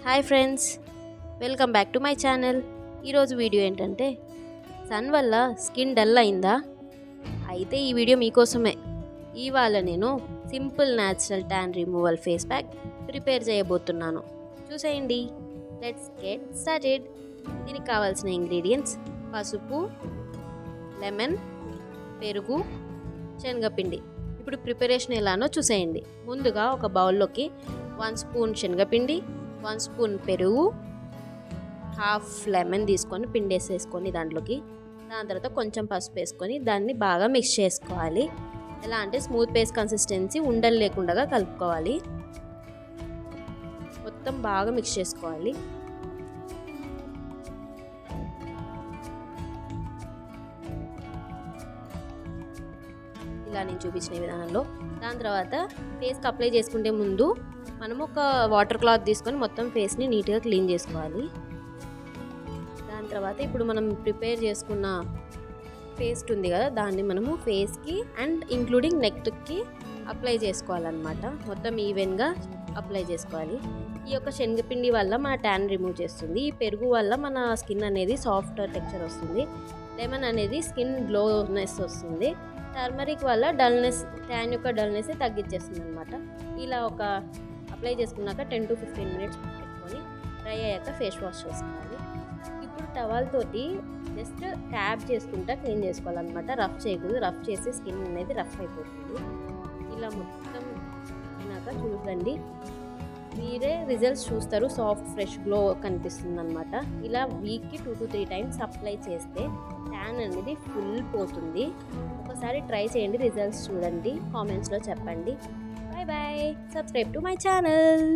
Hi friends, welcome back to my channel. ఈరోజు video ఏంటంటే, sun వల్ల స్కిన్ డల్ అయిందా? అయితే ఈ వీడియో మీకోసమే. ఇవాళ నేను simple natural tan removal face pack prepare చేయబోతున్నాను. చూసేయండి. Let's get started. దీనికి కావాల్సిన ఇంగ్రీడియంట్స్: పసుపు, లెమన్, పెరుగు, శనగపిండి. ఇప్పుడు ప్రిపరేషన్ ఎలానో చూసేయండి. ముందుగా ఒక బౌల్లోకి 1 స్పూన్ శనగపిండి, 1 స్పూన్ పెరుగు, హాఫ్ లెమన్ తీసుకొని పిండేసేసుకొని దాంట్లోకి, దాని తర్వాత కొంచెం పసుపు వేసుకొని దాన్ని బాగా మిక్స్ చేసుకోవాలి. ఎలా అంటే స్మూత్ పేస్ట్ కన్సిస్టెన్సీ, ఉండలు లేకుండా కలుపుకోవాలి. మొత్తం బాగా మిక్స్ చేసుకోవాలి. ఇలా నేను చూపించిన విధానంలో. దాని తర్వాత ఫేస్కి అప్లై చేసుకుంటే ముందు మనము ఒక వాటర్ క్లాత్ తీసుకొని మొత్తం ఫేస్ని నీట్గా క్లీన్ చేసుకోవాలి. దాని తర్వాత ఇప్పుడు మనం ప్రిపేర్ చేసుకున్న పేస్ట్ ఉంది కదా, దాన్ని మనము ఫేస్కి అండ్ ఇంక్లూడింగ్ నెక్కి అప్లై చేసుకోవాలన్నమాట. మొత్తం ఈవెన్గా అప్లై చేసుకోవాలి. ఈ యొక్క శనగపిండి వల్ల మన ట్యాన్ రిమూవ్ చేస్తుంది. ఈ పెరుగు వల్ల మన స్కిన్ అనేది సాఫ్ట్ టెక్స్చర్ వస్తుంది. లెమన్ అనేది స్కిన్ గ్లోనెస్ వస్తుంది. టర్మరిక్ వల్ల డల్నెస్, ట్యాన్ యొక్క డల్నెస్ తగ్గించేస్తుంది అనమాట. ఇలా ఒక అప్లై చేసుకున్నాక 10 to 15 మినిట్స్ పెట్టుకొని డ్రై అయ్యాక ఫేస్ వాష్ చేసుకోవాలి. ఇప్పుడు టవల్ తోటి జస్ట్ ట్యాప్ చేసుకుంటా క్లీన్ చేసుకోవాలన్నమాట. రఫ్ చేయకూడదు. రఫ్ చేసి స్కిన్ అనేది రఫ్ అయిపోతుంది. ఇలా మొత్తం అయినాక చూడండి, మీరే రిజల్ట్స్ చూస్తారు. సాఫ్ట్ ఫ్రెష్ గ్లో కనిపిస్తుంది అనమాట. ఇలా వీక్కి 2 to 3 టైమ్స్ అప్లై చేస్తే ట్యాన్ అనేది ఫుల్ పోతుంది. ఒకసారి ట్రై చేయండి, రిజల్ట్స్ చూడండి, కామెంట్స్లో చెప్పండి. Bye bye. Subscribe to my channel.